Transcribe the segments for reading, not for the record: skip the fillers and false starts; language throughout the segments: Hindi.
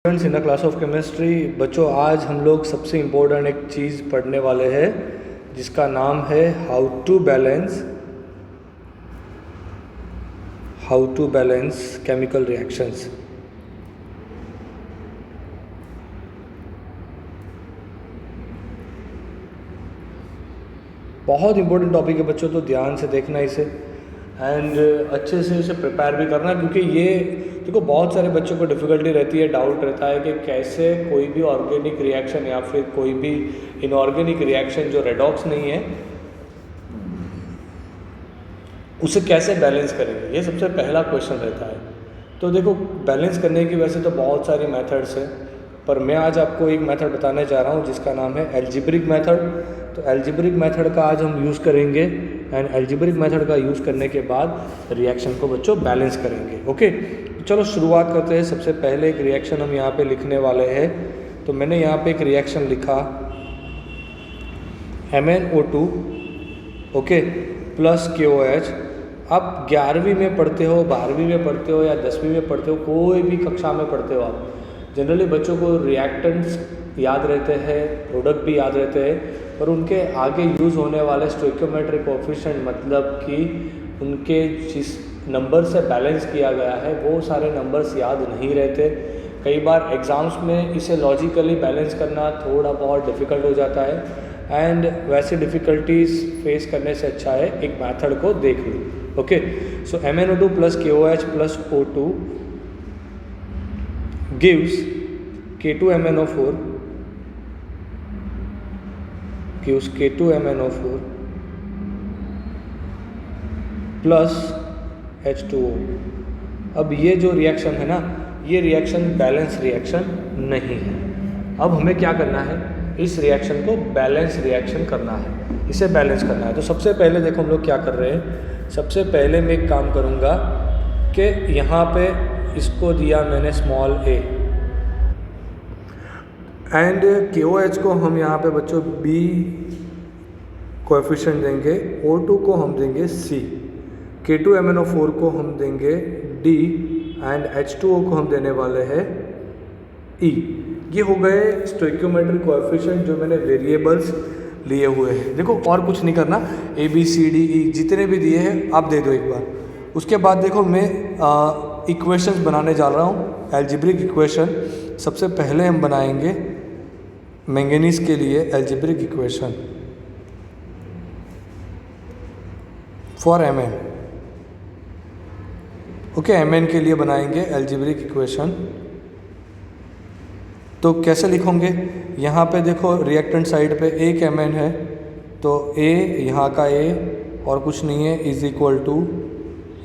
Students in the class of chemistry. बच्चों, आज हम लोग सबसे इम्पोर्टेंट एक चीज़ पढ़ने वाले हैं जिसका नाम है how to balance chemical reactions. बहुत इंपॉर्टेंट टॉपिक है बच्चों, तो ध्यान से देखना इसे एंड अच्छे से इसे प्रिपेयर भी करना, क्योंकि ये देखो बहुत सारे बच्चों को डिफ़िकल्टी रहती है, डाउट रहता है कि कैसे कोई भी ऑर्गेनिक रिएक्शन या फिर कोई भी इनऑर्गेनिक रिएक्शन जो रेडॉक्स नहीं है उसे कैसे बैलेंस करेंगे। ये सबसे पहला क्वेश्चन रहता है। तो देखो, बैलेंस करने की वैसे तो बहुत सारी मेथड्स है, पर मैं आज आपको एक मेथड बताने जा रहा हूँ जिसका नाम है एल्जेब्रिक मेथड। तो एल्जेब्रिक मेथड का आज हम यूज़ करेंगे एंड एल्जेब्रिक मेथड का यूज़ करने के बाद रिएक्शन को बच्चों बैलेंस करेंगे। ओके, चलो शुरुआत करते हैं। सबसे पहले एक रिएक्शन हम यहाँ पे लिखने वाले हैं। तो मैंने यहाँ पे एक रिएक्शन लिखा MnO2 ओके प्लस KOH। आप 11वीं में पढ़ते हो, 12वीं में पढ़ते हो या 10वीं में पढ़ते हो, कोई भी कक्षा में पढ़ते हो आप, जनरली बच्चों को रिएक्टेंट्स याद रहते हैं, प्रोडक्ट भी याद रहते हैं, पर उनके आगे यूज़ होने वाले स्टोइकियोमेट्रिक कोएफिशिएंट, मतलब कि उनके जिस नंबर से बैलेंस किया गया है वो सारे नंबर्स याद नहीं रहते। कई बार एग्ज़ाम्स में इसे लॉजिकली बैलेंस करना थोड़ा बहुत डिफ़िकल्ट हो जाता है एंड वैसे डिफ़िकल्टीज फेस करने से अच्छा है एक मेथड को देख लो। ओके, सो MnO2 plus KOH plus O2 gives K2MnO4 plus H2O। अब ये जो रिएक्शन है ना, ये रिएक्शन बैलेंस रिएक्शन नहीं है। अब हमें क्या करना है, इस रिएक्शन को बैलेंस रिएक्शन करना है, इसे बैलेंस करना है। तो सबसे पहले देखो हम लोग क्या कर रहे हैं। सबसे पहले मैं एक काम करूँगा कि यहाँ पे इसको दिया मैंने स्मॉल a एंड KOH को हम यहाँ पे बच्चों B कोएफिशिएंट देंगे, O2 को हम देंगे C, K2MnO4 को हम देंगे D एंड H2O को हम देने वाले हैं E। ये हो गए स्टोइकियोमेट्रिक कोएफिशिएंट जो मैंने वेरिएबल्स लिए हुए हैं। देखो और कुछ नहीं करना, ABCDE जितने भी दिए हैं आप दे दो एक बार। उसके बाद देखो मैं इक्वेशंस बनाने जा रहा हूँ, एल्जेब्रिक इक्वेशन। सबसे पहले हम बनाएंगे मैंगनीज के लिए algebraic equation for Mn। Okay, Mn के लिए बनाएंगे एल्जेब्रिक इक्वेशन। तो कैसे लिखोगे, यहाँ पे देखो रिएक्टेंट साइड पे एक Mn है, तो A यहाँ का A और कुछ नहीं है इज इक्वल टू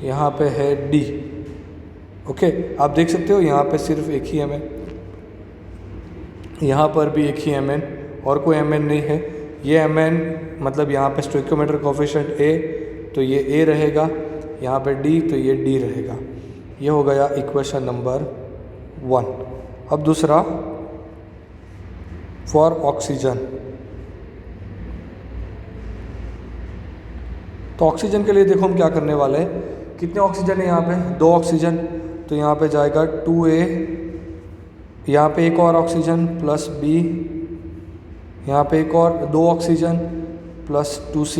यहाँ पे है D। ओके, आप देख सकते हो यहाँ पे सिर्फ एक ही Mn, यहाँ पर भी एक ही Mn और कोई Mn नहीं है। ये Mn मतलब यहाँ पे स्टोइकियोमेट्रिक कोएफिशिएंट A, तो ये A रहेगा, यहाँ पे D तो ये D रहेगा। ये हो गया इक्वेशन नंबर 1। अब दूसरा फॉर ऑक्सीजन। तो ऑक्सीजन के लिए देखो हम क्या करने वाले हैं। कितने ऑक्सीजन है यहाँ पे, 2 ऑक्सीजन, तो यहाँ पे जाएगा 2A, यहाँ पे एक और ऑक्सीजन प्लस B, यहाँ पे एक और 2 oxygen plus 2C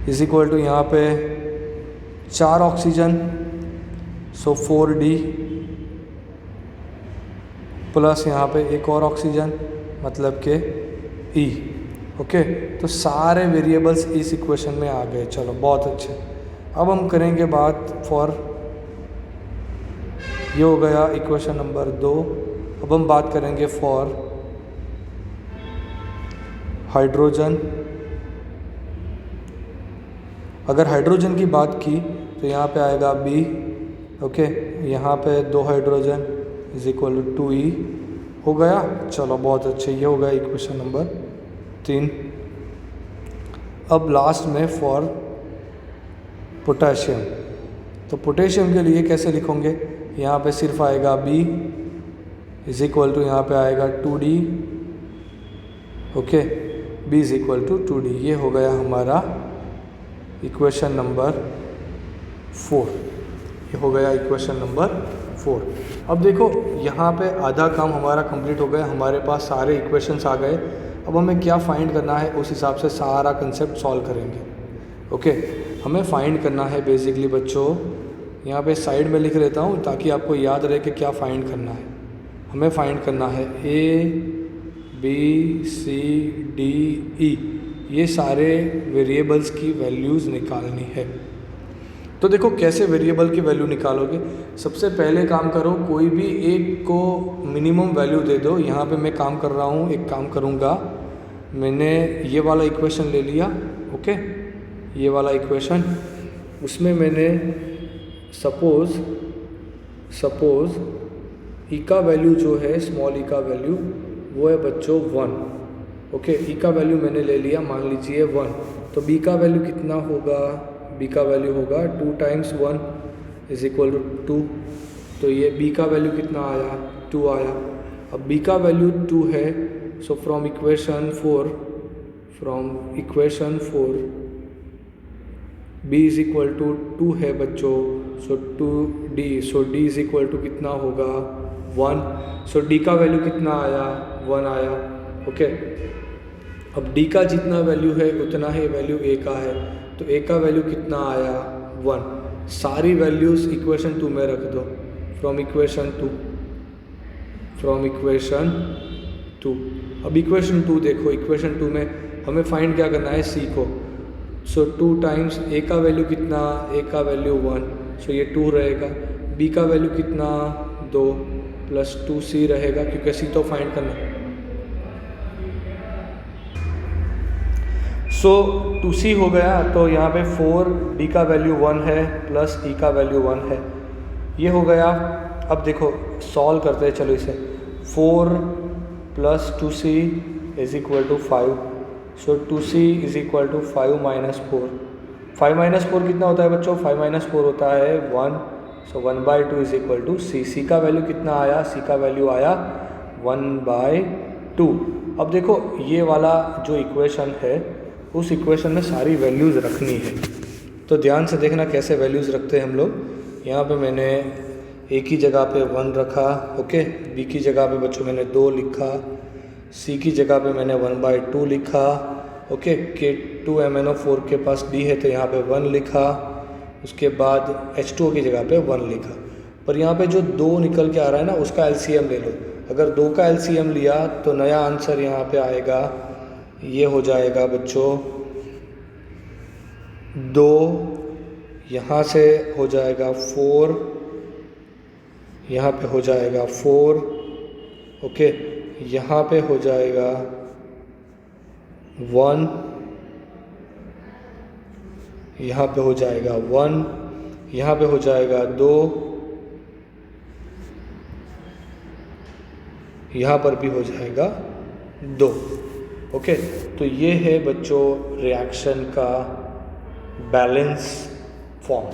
is equal to यहाँ पे 4 ऑक्सीजन, सो 4D प्लस यहाँ पे एक और ऑक्सीजन मतलब के E। ओके, तो सारे वेरिएबल्स इस इक्वेशन में आ गए। चलो बहुत अच्छे। अब हम करेंगे बात फॉर, ये हो गया इक्वेशन नंबर 2। अब हम बात करेंगे फॉर हाइड्रोजन। अगर हाइड्रोजन की बात की तो यहाँ पे आएगा B। ओके, यहाँ पे 2 hydrogen is equal to 2E हो गया। चलो बहुत अच्छे, ये हो गया इक्वेशन नंबर 3। अब लास्ट में फॉर पोटेशियम। तो पोटेशियम के लिए कैसे लिखोगे, यहाँ पे सिर्फ आएगा B इज इक्वल टू यहाँ पे आएगा 2D। Okay, B is equal to 2D। ये हो गया हमारा इक्वेशन नंबर 4। ये हो गया इक्वेशन नंबर 4। अब देखो यहाँ पे आधा काम हमारा कंप्लीट हो गया, हमारे पास सारे इक्वेशंस आ गए। अब हमें क्या फाइंड करना है उस हिसाब से सारा कंसेप्ट सॉल्व करेंगे। ओके, हमें फाइंड करना है बेसिकली बच्चों, यहाँ पे साइड में लिख लेता हूँ ताकि आपको याद रहे कि क्या फाइंड करना है। हमें फाइंड करना है ABCDE, ये सारे वेरिएबल्स की वैल्यूज़ निकालनी है। तो देखो कैसे वेरिएबल की वैल्यू निकालोगे। सबसे पहले काम करो, कोई भी एक को मिनिमम वैल्यू दे दो। यहाँ पे मैं काम कर रहा हूँ, एक काम करूँगा, मैंने ये वाला इक्वेशन ले लिया। ओके, ये वाला इक्वेशन, उसमें मैंने सपोज़ ई का वैल्यू जो है, स्मॉल ई का वैल्यू वो है बच्चों 1। ओके, ई का वैल्यू मैंने ले लिया, मान लीजिए 1। तो बी का वैल्यू कितना होगा, बी का वैल्यू होगा 2 टाइम्स 1 इज इक्वल टू 2। तो ये बी का वैल्यू कितना आया, 2 आया। अब बी का वैल्यू 2 है, so from equation 4 B is equal to 2 है बच्चों, so 2D, so D is equal to कितना होगा 1। सो डी का वैल्यू कितना आया, 1 आया। ओके, अब डी का जितना वैल्यू है उतना ही वैल्यू ए का है, तो ए का वैल्यू कितना आया 1। सारी वैल्यूज़ इक्वेशन 2 में रख दो, फ्रॉम इक्वेशन 2। अब इक्वेशन 2 देखो, इक्वेशन 2 में हमें फाइंड क्या करना है, सी को। सो 2 टाइम्स ए का वैल्यू कितना, ए का वैल्यू 1, सो ये 2 रहेगा। बी का वैल्यू कितना 2 प्लस 2C रहेगा, क्योंकि सी तो फाइंड करना है। सो 2C हो गया, तो यहाँ पे 4D का वैल्यू 1 है प्लस E का वैल्यू 1 है, ये हो गया। अब देखो सॉल्व करते हैं, चलो इसे। 4 plus 2C is equal to 5, so 2C is equal to 5 minus 4। 5 minus 4 कितना होता है बच्चों, 5 माइनस 4 होता है 1, so 1/2 is equal to C। C का वैल्यू कितना आया, C का वैल्यू आया 1/2। अब देखो ये वाला जो इक्वेशन है, उस इक्वेशन में सारी वैल्यूज़ रखनी है, तो ध्यान से देखना कैसे वैल्यूज़ रखते हैं हम लोग। यहाँ पे मैंने ए की जगह पे 1 रखा, ओके, बी की जगह पे बच्चों मैंने 2 लिखा, सी की जगह पे मैंने 1/2 लिखा, ओके, K2MnO4 के पास डी है तो यहाँ पे 1 लिखा, उसके बाद H2O की जगह पे 1 लिखा। पर यहाँ पे जो 2 निकल के आ रहा है ना, उसका LCM ले लो। अगर 2 का LCM लिया तो नया आंसर यहाँ पे आएगा, ये हो जाएगा बच्चों 2, यहाँ से हो जाएगा 4, यहाँ पे हो जाएगा 4, ओके, यहाँ पे हो जाएगा 1, यहाँ पे हो जाएगा 1, यहाँ पे हो जाएगा 2, यहाँ पर भी हो जाएगा 2। ओके, तो ये है बच्चों रिएक्शन का बैलेंस फॉर्म।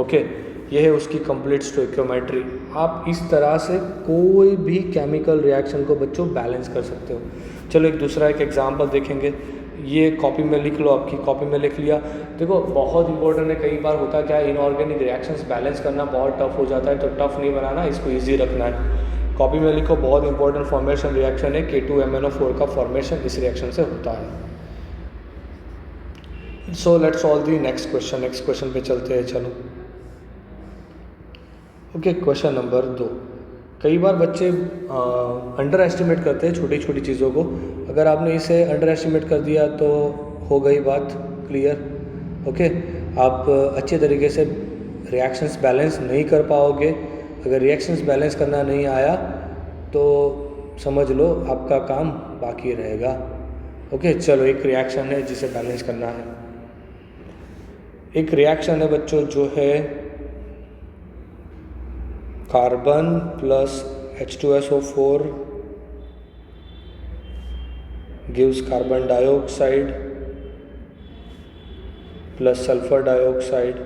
ओके, ये है उसकी कंप्लीट स्टोइकियोमेट्री। आप इस तरह से कोई भी केमिकल रिएक्शन को बच्चों बैलेंस कर सकते हो। चलो एक दूसरा एक एग्जांपल देखेंगे, ये कॉपी में लिख लो, आपकी कॉपी में लिख लिया। देखो बहुत इंपॉर्टेंट है, कई बार होता क्या है, इनऑर्गेनिक रिएक्शंस बैलेंस करना बहुत टफ हो जाता है, तो टफ नहीं बनाना, इसको ईजी रखना है। कॉपी में लिखो, बहुत इंपॉर्टेंट फॉर्मेशन रिएक्शन है, K2MnO4 का फॉर्मेशन इस रिएक्शन से होता है। So let's solve the next question पे चलते हैं, चलो। Okay, question number 2। कई बार बच्चे अंडर एस्टिमेट करते हैं छोटी छोटी चीज़ों को। अगर आपने इसे अंडर एस्टिमेट कर दिया तो हो गई बात क्लियर। ओके, आप अच्छे तरीके से रिएक्शंस बैलेंस नहीं कर पाओगे। अगर रिएक्शंस बैलेंस करना नहीं आया तो समझ लो आपका काम बाकी रहेगा। ओके, चलो एक रिएक्शन है जिसे बैलेंस करना है। एक रिएक्शन है बच्चों जो है carbon plus H2SO4 gives carbon dioxide plus sulphur dioxide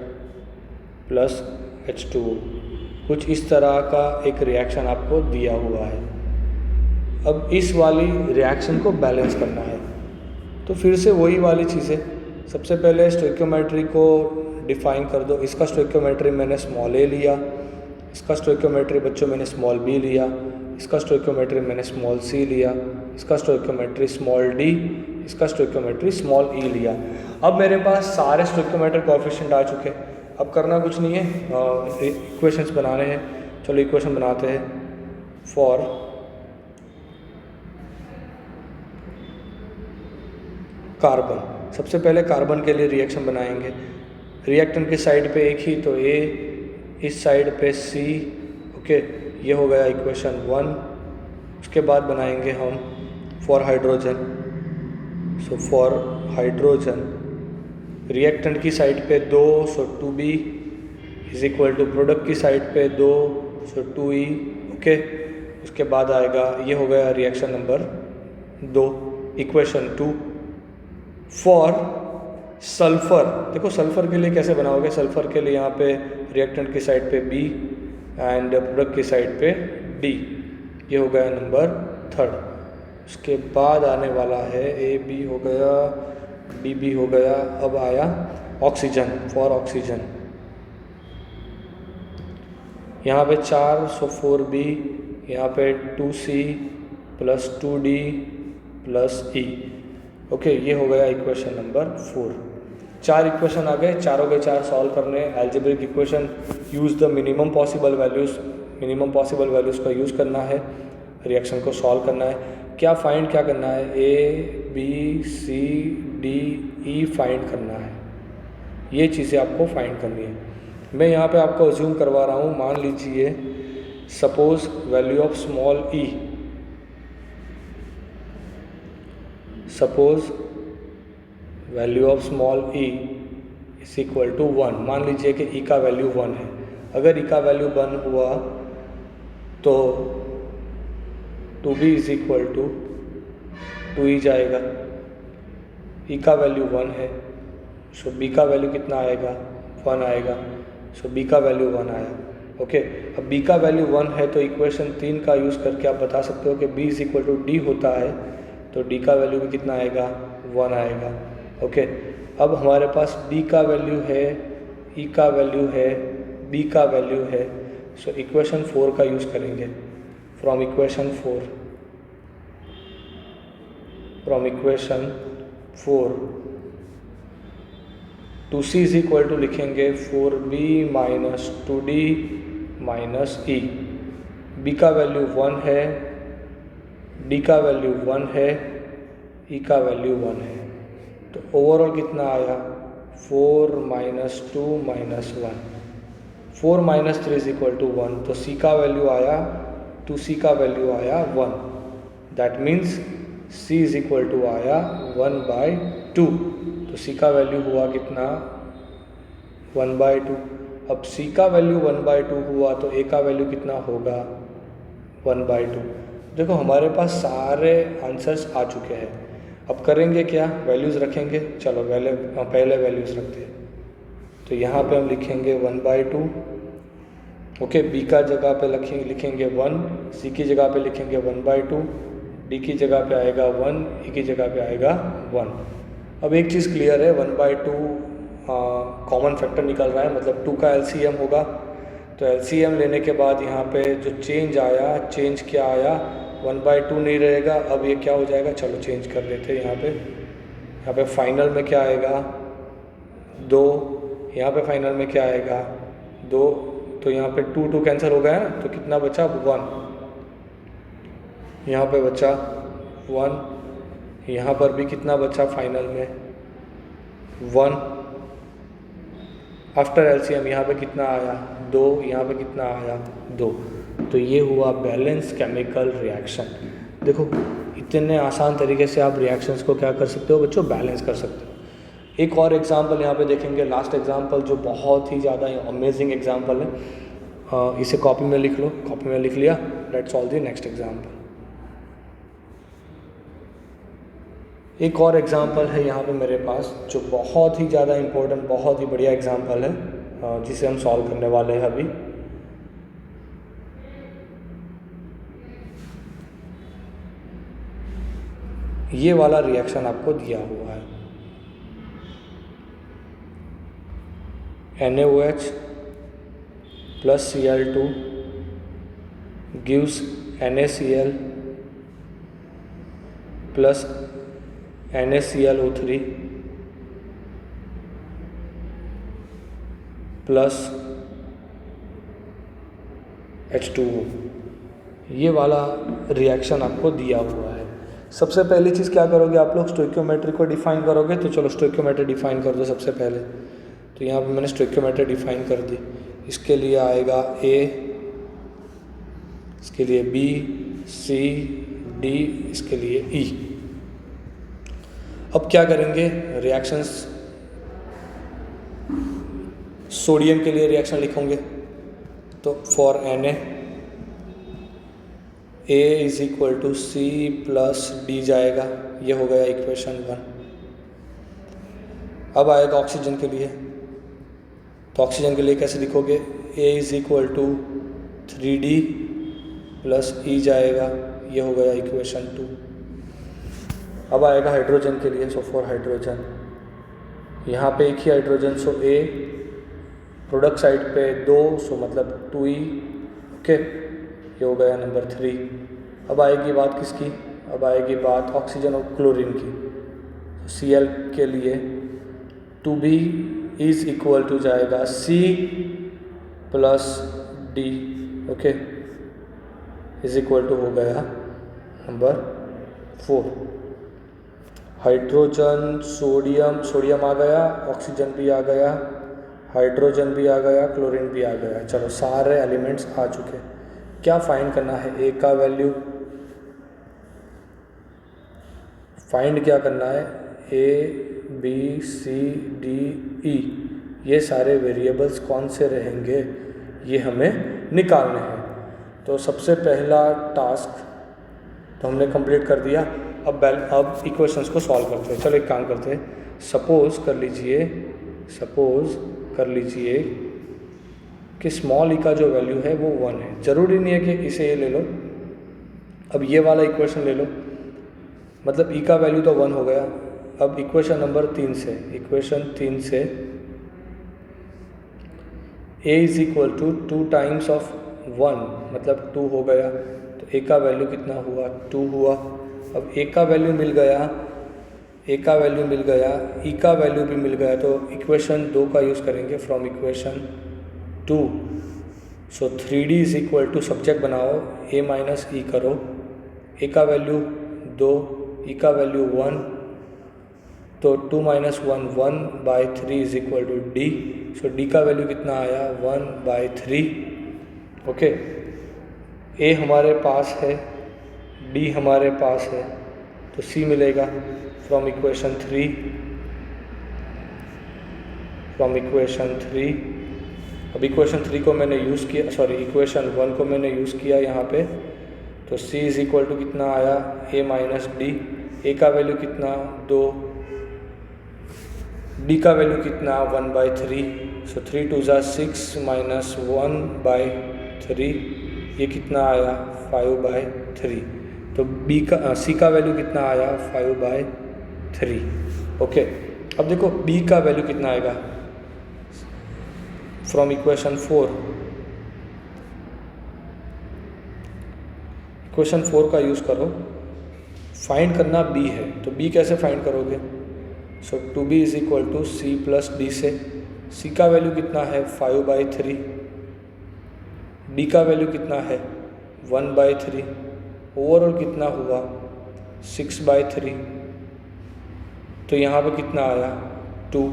plus H2O। कुछ इस तरह का एक रिएक्शन आपको दिया हुआ है। अब इस वाली रिएक्शन को बैलेंस करना है, तो फिर से वही वाली चीज़ें, सबसे पहले स्टोइकियोमेट्री को डिफाइन कर दो। इसका स्टोइकियोमेट्री मैंने स्मॉल ए लिया, इसका स्टोइकियोमेट्री बच्चों मैंने स्मॉल बी लिया, इसका स्टोइकियोमेट्री मैंने स्मॉल सी लिया, इसका स्टोइकियोमेट्री स्मॉल डी, इसका स्टोइकियोमेट्री स्मॉल ई लिया। अब मेरे पास सारे स्टोइकियोमेट्रिक कोएफिशिएंट आ चुके हैं। अब करना कुछ नहीं है, इक्वेशंस बनाने हैं। चलो इक्वेशन बनाते हैं। फॉर कार्बन, सबसे पहले कार्बन के लिए रिएक्शन बनाएंगे। रिएक्टेंट की साइड पे एक ही, तो ए, इस साइड पे सी। ओके, ये हो गया इक्वेशन 1। उसके बाद बनाएंगे हम for hydrogen. So for hydrogen reactant की साइड पे 2, so 2b is equal to product की साइड पे 2, सो 2e। ओके, उसके बाद आएगा, ये हो गया reaction number 2, equation 2। For sulphur, देखो सल्फ़र के लिए कैसे बनाओगे। सल्फ़र के लिए यहाँ पे रिएक्टेंट की साइड पे B एंड प्रोडक्ट की साइड पे D। ये हो गया नंबर 3। उसके बाद आने वाला है AB हो गया, DB हो गया। अब आया ऑक्सीजन। फॉर ऑक्सीजन यहाँ पे 4, सो 4B, यहाँ पे 2C plus 2D plus E। Okay, ये हो गया इक्वेशन नंबर 4। 4 इक्वेशन आ गए, चारों के 4 सॉल्व करने। Algebraic equation, use the minimum possible values का यूज़ करना है, रिएक्शन को सॉल्व करना है। क्या करना है, A B C D E find करना है। ये चीज़ें आपको फाइंड करनी है। मैं यहाँ पे आपको अज्यूम करवा रहा हूँ। मान लीजिए suppose value of small e, suppose value of small e is equal to 1। मान लीजिए कि e का वैल्यू 1 है। अगर e का वैल्यू 1 हुआ तो 2b is equal to 2e जाएगा। e का वैल्यू 1 है, सो b का वैल्यू कितना आएगा, 1 आएगा। सो b का वैल्यू 1 आया। ओके, अब b का वैल्यू 1 है तो इक्वेशन 3 का यूज़ करके आप बता सकते हो कि b is equal to D होता है, तो d का वैल्यू भी कितना आएगा, 1 आएगा। ओके, अब हमारे पास d का वैल्यू है, e का वैल्यू है, b का वैल्यू है। सो इक्वेशन 4 का यूज़ करेंगे। From equation 4 2c is equal to लिखेंगे 4b minus 2d minus e। b का वैल्यू 1 है, d का वैल्यू 1 है, e का वैल्यू 1 है। तो ओवरऑल कितना आया, 4 minus 2 minus 1, 4 minus 3 is equal to 1। तो c का वैल्यू आया, 2c का वैल्यू आया 1। That means c is equal to आया 1/2। तो c का वैल्यू हुआ कितना, 1/2। अब c का वैल्यू 1/2 हुआ तो a का वैल्यू कितना होगा, 1/2। देखो हमारे पास सारे आंसर्स आ चुके हैं। अब करेंगे क्या, वैल्यूज़ रखेंगे। चलो पहले वैल्यूज़ रखते हैं। तो यहाँ पे हम लिखेंगे 1/2। ओके, b का जगह पे लिखेंगे 1, c की जगह पे लिखेंगे 1/2, d की जगह पे आएगा 1, e की जगह पे आएगा 1। अब एक चीज़ क्लियर है, 1/2 कॉमन फैक्टर निकल रहा है, मतलब 2 का LCM होगा। तो LCM लेने के बाद यहाँ पे जो चेंज आया, चेंज क्या आया, 1/2 नहीं रहेगा। अब ये क्या हो जाएगा, चलो चेंज कर लेते हैं। यहाँ पे फाइनल में क्या आएगा, 2। यहाँ पे फाइनल में क्या आएगा, 2। तो यहाँ पे 2 कैंसिल हो गया, तो कितना बचा, 1। यहाँ पे बचा 1, यहाँ पर भी कितना बचा फाइनल में, 1। आफ्टर LCM यहाँ पे कितना आया, 2। यहाँ पे कितना आया, 2। तो ये हुआ बैलेंस केमिकल रिएक्शन। देखो इतने आसान तरीके से आप रिएक्शंस को क्या कर सकते हो बच्चों, बैलेंस कर सकते हो। एक और एग्जांपल यहाँ पे देखेंगे, लास्ट एग्जांपल जो बहुत ही ज़्यादा अमेजिंग एग्जांपल है। इसे कॉपी में लिख लो, कॉपी में लिख लिया। Let's solve the next example. एक और एग्जांपल है यहाँ पे मेरे पास जो बहुत ही ज़्यादा इम्पोर्टेंट, बहुत ही बढ़िया एग्जांपल है, जिसे हम सॉल्व करने वाले हैं अभी। ये वाला रिएक्शन आपको दिया हुआ है, NaOH plus Cl2 gives NaCl plus NaClO3 plus H2O। ये वाला रिएक्शन आपको दिया हुआ है। सबसे पहली चीज़ क्या करोगे आप लोग, स्टोइकियोमेट्री को डिफाइन करोगे। तो चलो स्टोइकियोमेट्री डिफाइन कर दो सबसे पहले। तो यहाँ पे मैंने स्टोइकियोमेट्री डिफाइन कर दी। इसके लिए आएगा A, इसके लिए B, C, D, इसके लिए E। अब क्या करेंगे, रिएक्शंस, सोडियम के लिए रिएक्शन लिखोगे। तो for Na A is equal to C plus D जाएगा, ये हो गया इक्वेशन 1। अब आएगा ऑक्सीजन के लिए। तो ऑक्सीजन के लिए कैसे लिखोगे, A is equal to 3D plus E जाएगा, ये हो गया इक्वेशन 2। अब आएगा हाइड्रोजन के लिए। सो फॉर हाइड्रोजन, यहाँ पे एक ही hydrogen, so A, product side पे 2, सो मतलब 2E। ओके, ये हो गया नंबर 3। अब आएगी बात किसकी, अब आएगी बात ऑक्सीजन और क्लोरीन की। Cl के लिए 2B इज इक्वल टू जाएगा C plus D। Okay, is equal to हो गया नंबर 4। हाइड्रोजन, सोडियम, सोडियम आ गया, ऑक्सीजन भी आ गया, हाइड्रोजन भी आ गया, क्लोरीन भी आ गया। चलो सारे एलिमेंट्स आ चुके। क्या फाइंड करना है, ए का वैल्यू फाइंड क्या करना है, A, B, C, D, E, ये सारे वेरिएबल्स कौन से रहेंगे ये हमें निकालने हैं। तो सबसे पहला टास्क तो हमने कंप्लीट कर दिया। अब इक्वेशंस को सॉल्व करते हैं। चलो एक काम करते हैं, सपोज कर लीजिए कि स्मॉल ई का जो वैल्यू है वो 1 है। ज़रूरी नहीं है कि इसे ये ले लो, अब ये वाला इक्वेशन ले लो, मतलब ई का वैल्यू तो 1 हो गया। अब इक्वेशन नंबर 3 से A is equal to 2 times of 1, मतलब 2 हो गया। तो A का वैल्यू कितना हुआ, 2 हुआ। अब A का वैल्यू मिल गया, E का वैल्यू भी मिल गया। तो इक्वेशन 2 का यूज़ करेंगे from equation 2। So 3D is equal to, subject बनाओ, A माइनस E करो। A का वैल्यू 2, E का वैल्यू 1, तो 2 minus 1 1/3 is equal to D। So D का वैल्यू कितना आया, 1/3। ओके, A हमारे पास है, D हमारे पास है, तो C मिलेगा फ्रॉम इक्वेशन 3। अब इक्वेशन 3 को मैंने यूज़ किया, सॉरी इक्वेशन 1 को मैंने यूज़ किया यहाँ पे। तो C इज इक्वल टू कितना आया, A माइनस D। A का वैल्यू कितना, 2, D का वैल्यू कितना, 1/3। सो 3 2 ज़ा 6 माइनस 1/3, ये कितना आया, 5/3। तो C का वैल्यू कितना आया, 5/3। ओके, अब देखो B का वैल्यू कितना आएगा फ्रॉम इक्वेशन 4। इक्वेशन 4 का यूज़ करो, फाइंड करना B है। तो B कैसे फाइंड करोगे, so 2B is equal to C plus D से। C का वैल्यू कितना है, 5/3। D का वैल्यू कितना है, 1/3। ओवरऑल कितना हुआ, 6/3। तो यहाँ पे कितना आया, 2,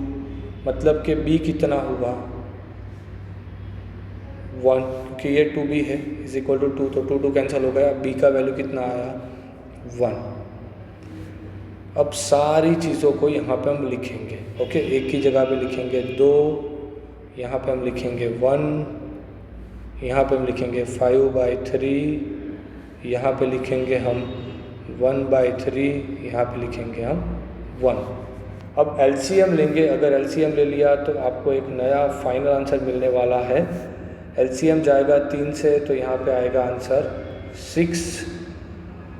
मतलब कि B कितना हुआ, 1, क्योंकि ये 2B है, इज इक्वल टू 2, तो 2 2 कैंसिल हो गया। B का वैल्यू कितना आया, 1। अब सारी चीज़ों को यहाँ पे हम लिखेंगे। ओके, एक की जगह पे लिखेंगे 2, यहाँ पे हम लिखेंगे 1, यहाँ पे हम लिखेंगे 5/3, यहाँ पे लिखेंगे हम 1/3, यहाँ पे लिखेंगे हम 1। अब LCM लेंगे, अगर LCM ले लिया तो आपको एक नया फाइनल आंसर मिलने वाला है। LCM जाएगा 3 से, तो यहाँ पे आएगा आंसर 6।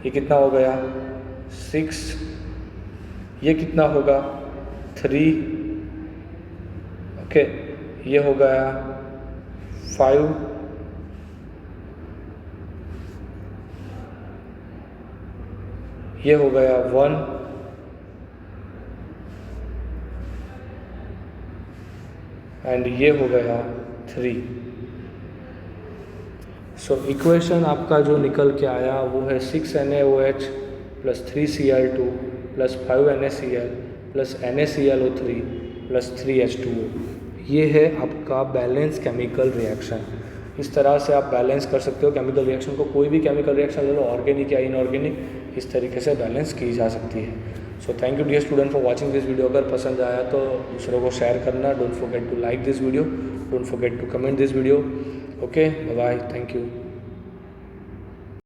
ये कितना हो गया, 6। ये कितना होगा, 3। ओके, ये हो गया 5 ये हो गया 1 एंड ये हो गया 3। सो इक्वेशन आपका जो निकल के आया वो है 6NaOH plus 3Cl2 plus 5NaCl plus NaClO3 plus 3H2O। ये है आपका बैलेंस केमिकल रिएक्शन। इस तरह से आप बैलेंस कर सकते हो केमिकल रिएक्शन को। कोई भी केमिकल रिएक्शन ले लो, ऑर्गेनिक या इनऑर्गेनिक, इस तरीके से बैलेंस की जा सकती है। सो thank you dear student for watching this video. अगर पसंद आया तो दूसरों को शेयर करना। Don't forget to like this video, don't forget to comment this video. Okay, bye bye, thank you.